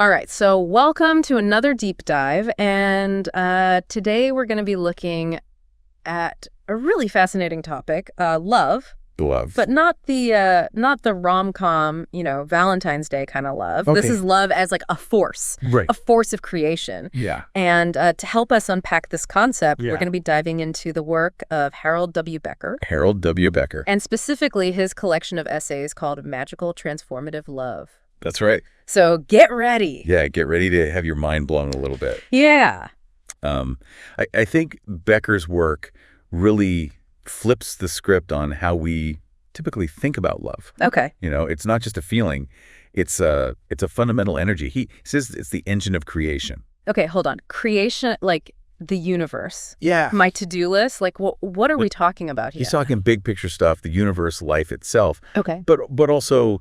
All right, so welcome to another deep dive, and today we're going to be looking at a really fascinating topic, love. Love. But not the rom-com, Valentine's Day kind of love. Okay. This is love as like a force, Right. a force of creation. Yeah. And to help us unpack this concept, Yeah. we're going to be diving into the work of Harold W. Becker. Harold W. Becker. And specifically his collection of essays called Magical Transformative Love. That's right. So get ready. Yeah, get ready to have your mind blown a little bit. Yeah. I think Becker's work really flips the script on how we typically think about love. Okay. It's not just a feeling. It's a fundamental energy. He says it's the engine of creation. Okay, hold on. Creation, like the universe. Yeah. My to-do list, like what are we talking about here? He's talking big picture stuff, the universe, life itself. Okay. But also,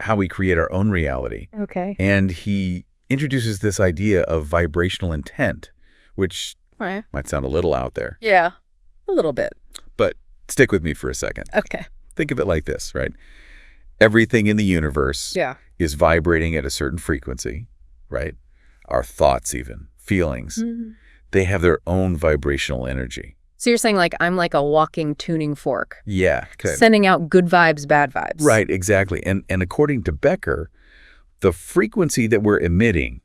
how we create our own reality. Okay. And he introduces this idea of vibrational intent, which Right. might sound a little out there. Yeah, a little bit. But stick with me for a second. Okay. Think of it like this, right? Everything in the universe Yeah. is vibrating at a certain frequency, right? Our thoughts even, feelings, they have their own vibrational energy. So you're saying like I'm like a walking tuning fork, Yeah. Okay. sending out good vibes, bad vibes. Right, exactly. And according to Becker, the frequency that we're emitting,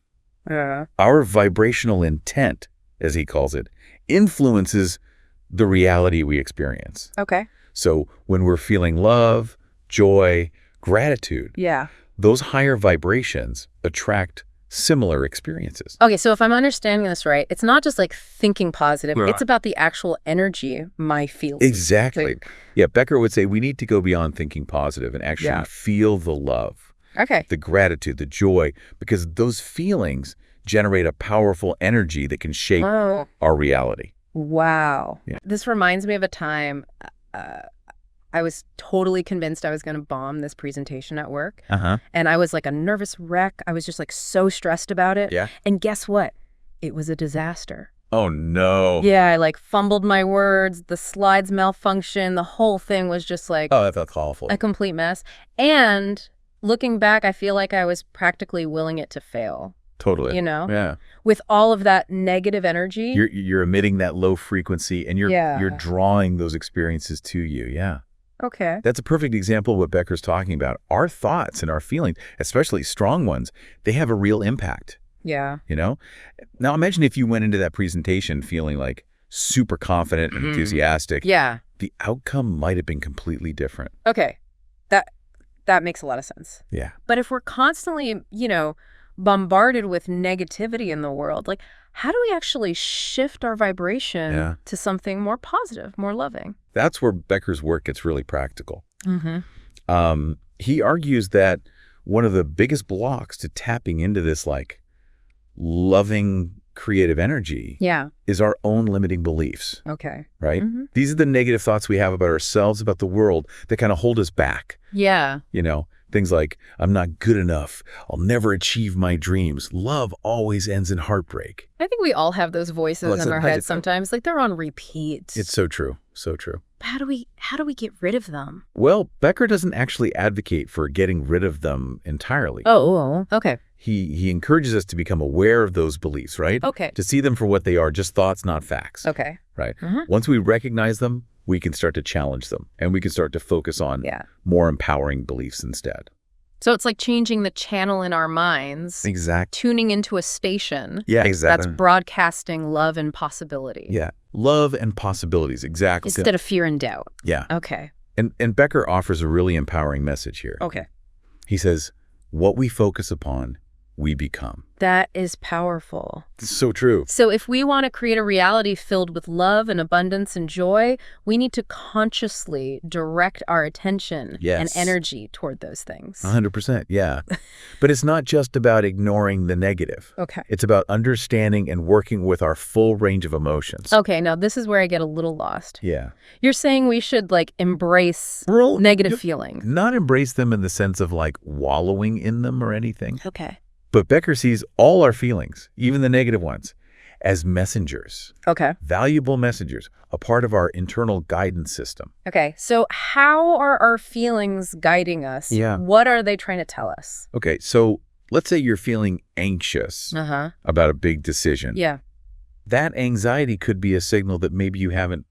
our vibrational intent, as he calls it, influences the reality we experience. Okay. So when we're feeling love, joy, gratitude, Yeah. those higher vibrations attract similar experiences. Okay, so if I'm understanding this right, it's not just like thinking positive. Right. It's about the actual energy my feels. Exactly. Yeah, Becker would say we need to go beyond thinking positive and actually Yeah. feel the love, Okay. the gratitude, the joy, because those feelings generate a powerful energy that can shape Oh. our reality. Wow. Yeah. This reminds me of a time I was totally convinced I was going to bomb this presentation at work. Uh-huh. And I was like a nervous wreck. I was just like so stressed about it. Yeah. And guess what? It was a disaster. Oh, no. Yeah, I like fumbled my words. The slides malfunctioned. The whole thing was just like Oh, that felt awful. a complete mess. And looking back, I feel like I was practically willing it to fail. Totally. Yeah. With all of that negative energy. You're emitting that low frequency and you're drawing those experiences to you. Yeah. Okay. That's a perfect example of what Becker's talking about. Our thoughts and our feelings, especially strong ones, they have a real impact. Yeah. Now imagine if you went into that presentation feeling like super confident and enthusiastic. Yeah. The outcome might have been completely different. Okay. That makes a lot of sense. Yeah. But if we're constantly, bombarded with negativity in the world, like how do we actually shift our vibration to something more positive, more loving? That's where Becker's work gets really practical. Mm-hmm. He argues that one of the biggest blocks to tapping into this like loving creative energy is our own limiting beliefs, Okay. right? Mm-hmm. These are the negative thoughts we have about ourselves, about the world that kind of hold us back. Yeah. Things like, I'm not good enough. I'll never achieve my dreams. Love always ends in heartbreak. I think we all have those voices in our heads sometimes. Like they're on repeat. It's so true. So true. How do we get rid of them? Well, Becker doesn't actually advocate for getting rid of them entirely. Oh, okay. He encourages us to become aware of those beliefs, right? Okay. To see them for what they are, just thoughts, not facts. Okay. Right? Mhm. Once we recognize them, we can start to challenge them and we can start to focus on more empowering beliefs instead. So it's like changing the channel in our minds. Exactly. Tuning into a station. Yeah, exactly. That's broadcasting love and possibility. Yeah. Love and possibilities. Exactly. Instead of fear and doubt. Yeah. Okay. And Becker offers a really empowering message here. Okay. He says, what we focus upon, we become. That is powerful. It's so true. So if we want to create a reality filled with love and abundance and joy, we need to consciously direct our attention and energy toward those things. 100%, yeah. But it's not just about ignoring the negative. Okay. It's about understanding and working with our full range of emotions. Okay, now this is where I get a little lost. Yeah. You're saying we should like embrace negative feelings. Not embrace them in the sense of like wallowing in them or anything. Okay. But Becker sees all our feelings, even the negative ones, as messengers. Okay. Valuable messengers, a part of our internal guidance system. Okay, so how are our feelings guiding us? Yeah. What are they trying to tell us? Okay, so let's say you're feeling anxious about a big decision. Yeah. That anxiety could be a signal that maybe you haven't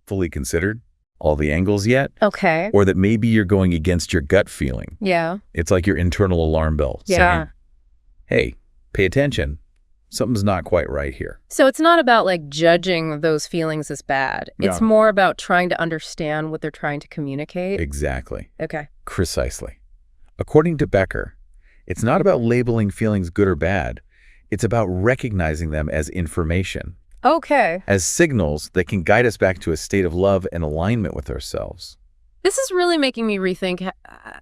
fully considered all the angles yet. Okay. Or that maybe you're going against your gut feeling. Yeah. It's like your internal alarm bell saying, hey, pay attention. Something's not quite right here. So it's not about like judging those feelings as bad. No. It's more about trying to understand what they're trying to communicate. Exactly. Okay. Precisely. According to Becker, it's not about labeling feelings good or bad. It's about recognizing them as information. Okay. As signals that can guide us back to a state of love and alignment with ourselves. This is really making me rethink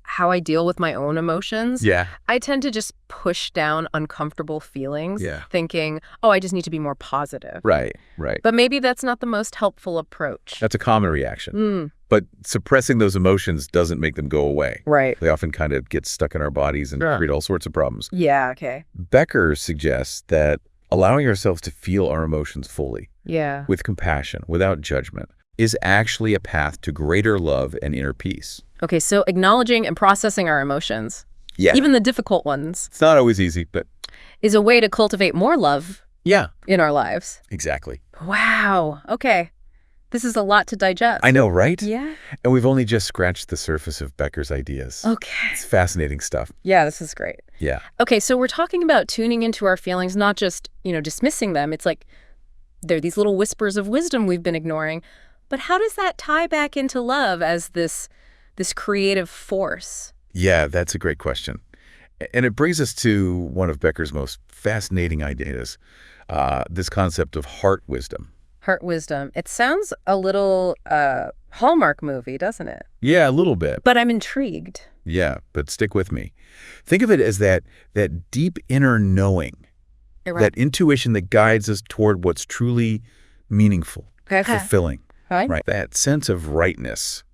how I deal with my own emotions. Yeah. I tend to just push down uncomfortable feelings, thinking, oh, I just need to be more positive. Right. But maybe that's not the most helpful approach. That's a common reaction. But suppressing those emotions doesn't make them go away. Right. They often kind of get stuck in our bodies and create all sorts of problems. Yeah, okay. Becker suggests that allowing ourselves to feel our emotions fully, with compassion, without judgment, is actually a path to greater love and inner peace. Okay, so acknowledging and processing our emotions, even the difficult ones. It's not always easy, but is a way to cultivate more love in our lives. Exactly. Wow. Okay. This is a lot to digest. I know, right? Yeah. And we've only just scratched the surface of Becker's ideas. Okay. It's fascinating stuff. Yeah, this is great. Yeah. Okay, so we're talking about tuning into our feelings, not just, dismissing them. It's like they're these little whispers of wisdom we've been ignoring. But how does that tie back into love as this creative force? Yeah, that's a great question. And it brings us to one of Becker's most fascinating ideas, this concept of heart wisdom. Heart wisdom. It sounds a little Hallmark movie, doesn't it? Yeah, a little bit. But I'm intrigued. Yeah, but stick with me. Think of it as that deep inner knowing, that intuition that guides us toward what's truly meaningful, fulfilling. Right. That sense of rightness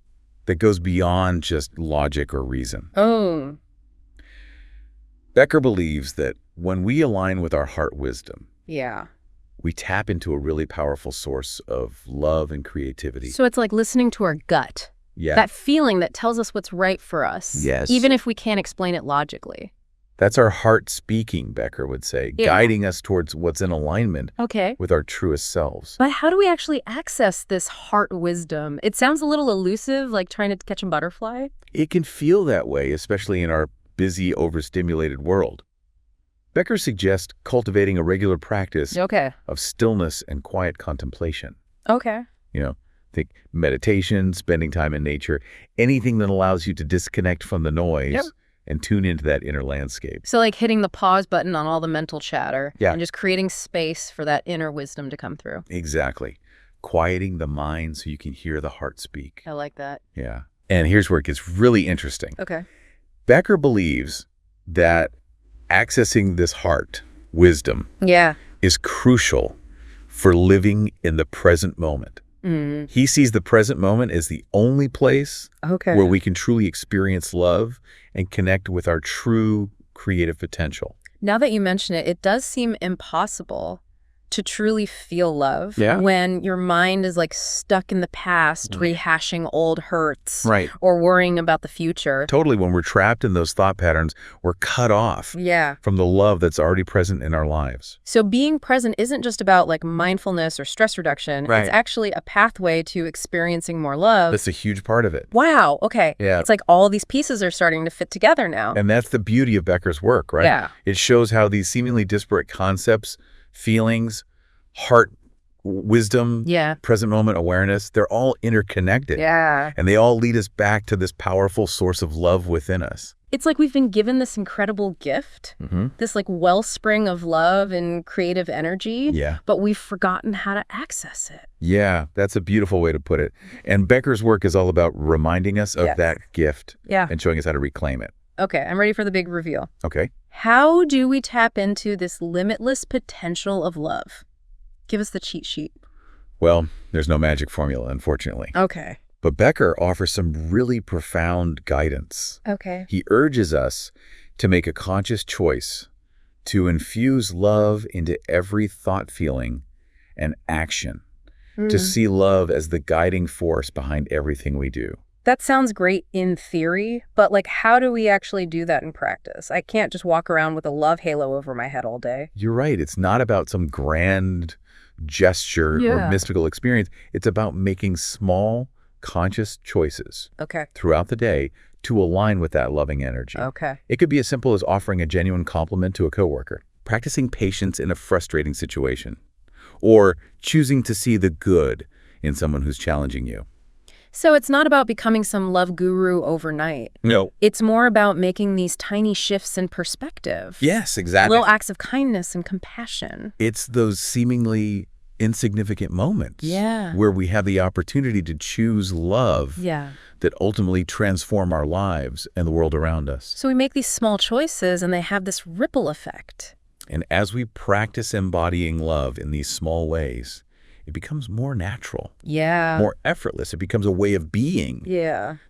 that goes beyond just logic or reason. Oh. Becker believes that when we align with our heart wisdom, we tap into a really powerful source of love and creativity. So it's like listening to our gut. Yeah. That feeling that tells us what's right for us. Yes. Even if we can't explain it logically. That's our heart speaking, Becker would say, guiding us towards what's in alignment with our truest selves. But how do we actually access this heart wisdom? It sounds a little elusive, like trying to catch a butterfly. It can feel that way, especially in our busy, overstimulated world. Becker suggests cultivating a regular practice of stillness and quiet contemplation. Okay. Think meditation, spending time in nature, anything that allows you to disconnect from the noise and tune into that inner landscape. So like hitting the pause button on all the mental chatter and just creating space for that inner wisdom to come through. Exactly. Quieting the mind so you can hear the heart speak. I like that. Yeah. And here's where it gets really interesting. Okay. Becker believes that accessing this heart wisdom is crucial for living in the present moment. He sees the present moment as the only place where we can truly experience love and connect with our true creative potential. Now that you mention it, it does seem impossible to truly feel love when your mind is like stuck in the past, rehashing old hurts or worrying about the future. Totally. When we're trapped in those thought patterns, we're cut off from the love that's already present in our lives. So being present isn't just about like mindfulness or stress reduction. It's actually a pathway to experiencing more love. That's a huge part of it. Wow. Okay. Yeah. It's like all these pieces are starting to fit together now. And that's the beauty of Becker's work, right? Yeah. It shows how these seemingly disparate concepts, feelings, heart wisdom, present moment awareness, they're all interconnected. Yeah. And they all lead us back to this powerful source of love within us. It's like we've been given this incredible gift, this like wellspring of love and creative energy, but we've forgotten how to access it. Yeah, that's a beautiful way to put it. And Becker's work is all about reminding us of that gift and showing us how to reclaim it. Okay, I'm ready for the big reveal. Okay. How do we tap into this limitless potential of love? Give us the cheat sheet. Well, there's no magic formula, unfortunately. Okay. But Becker offers some really profound guidance. Okay. He urges us to make a conscious choice to infuse love into every thought, feeling, and action, to see love as the guiding force behind everything we do. That sounds great in theory, but like how do we actually do that in practice? I can't just walk around with a love halo over my head all day. You're right. It's not about some grand gesture or mystical experience. It's about making small, conscious choices throughout the day to align with that loving energy. It could be as simple as offering a genuine compliment to a coworker, practicing patience in a frustrating situation, or choosing to see the good in someone who's challenging you. So it's not about becoming some love guru overnight. No. It's more about making these tiny shifts in perspective. Yes, exactly. Little acts of kindness and compassion. It's those seemingly insignificant moments where we have the opportunity to choose love that ultimately transform our lives and the world around us. So we make these small choices and they have this ripple effect. And as we practice embodying love in these small ways, it becomes more natural, more effortly. It becomes a way of being,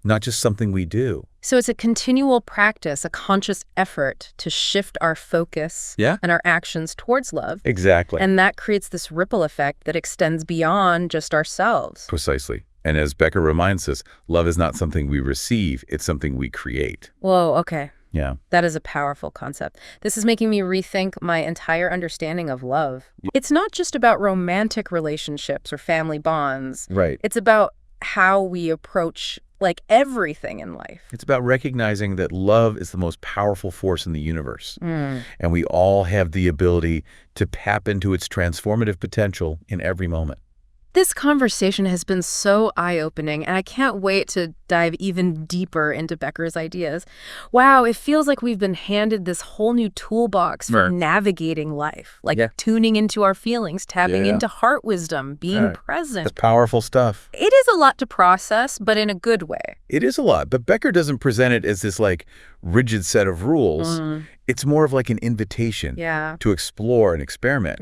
not just something we do. So it's a continual practice, a conscious effort to shift our focus and our actions towards love. Exactly. And that creates this ripple effect that extends beyond just ourselves. Precisely. And as Becker reminds us, love is not something we receive, it's something we create. Whoa, okay. Yeah. That is a powerful concept. This is making me rethink my entire understanding of love. It's not just about romantic relationships or family bonds. Right. It's about how we approach like everything in life. It's about recognizing that love is the most powerful force in the universe. And we all have the ability to tap into its transformative potential in every moment. This conversation has been so eye-opening, and I can't wait to dive even deeper into Becker's ideas. Wow, it feels like we've been handed this whole new toolbox for navigating life, like tuning into our feelings, tapping into heart wisdom, being present. That's powerful stuff. It is a lot to process, but in a good way. It is a lot, but Becker doesn't present it as this like rigid set of rules. It's more of like an invitation to explore and experiment.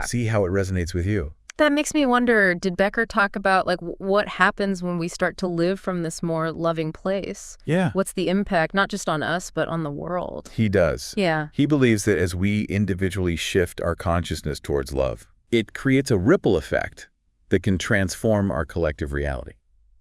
See how it resonates with you. That makes me wonder, did Becker talk about like what happens when we start to live from this more loving place? What's the impact, not just on us, but on the world? He does. He believes that as we individually shift our consciousness towards love, it creates a ripple effect that can transform our collective reality.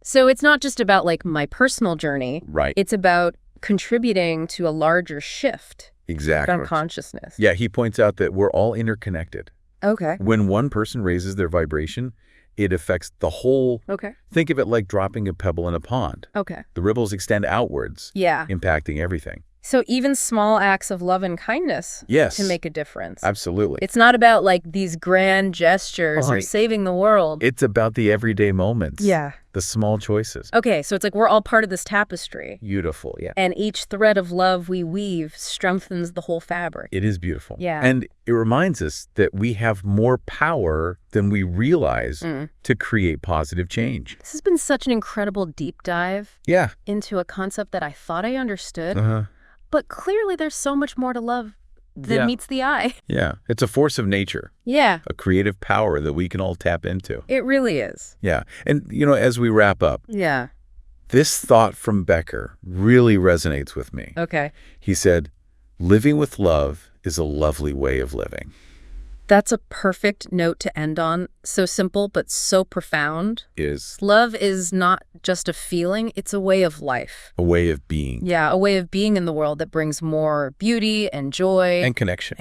So it's not just about like my personal journey. Right. It's about contributing to a larger shift. Exactly. Consciousness. Yeah, he points out that we're all interconnected. Okay. When one person raises their vibration, it affects the whole. Think of it like dropping a pebble in a pond. The ripples extend outwards, impacting everything. So even small acts of love and kindness can make a difference. Absolutely. It's not about like these grand gestures or saving the world. It's about the everyday moments. The small choices. Okay, so it's like we're all part of this tapestry. Beautiful, And each thread of love we weave strengthens the whole fabric. It is beautiful. And it reminds us that we have more power than we realize to create positive change. This has been such an incredible deep dive into a concept that I thought I understood. But clearly there's so much more to love than meets the eye. It's a force of nature. A creative power that we can all tap into. It really is. And, you know, as we wrap up, this thought from Becker really resonates with me. He said, living with love is a lovely way of living. That's a perfect note to end on. So simple, but so profound. Love is not just a feeling, it's a way of life. A way of being. A way of being in the world that brings more beauty and joy. And connection.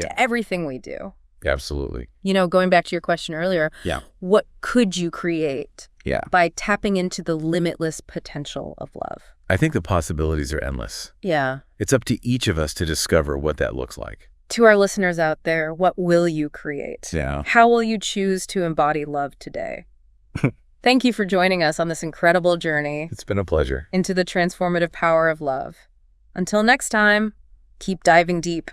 To everything we do. Absolutely. You know, going back to your question earlier, what could you create by tapping into the limitless potential of love? I think the possibilities are endless. It's up to each of us to discover what that looks like. To our listeners out there, what will you create? How will you choose to embody love today? Thank you for joining us on this incredible journey. It's been a pleasure. Into the transformative power of love. Until next time, keep diving deep.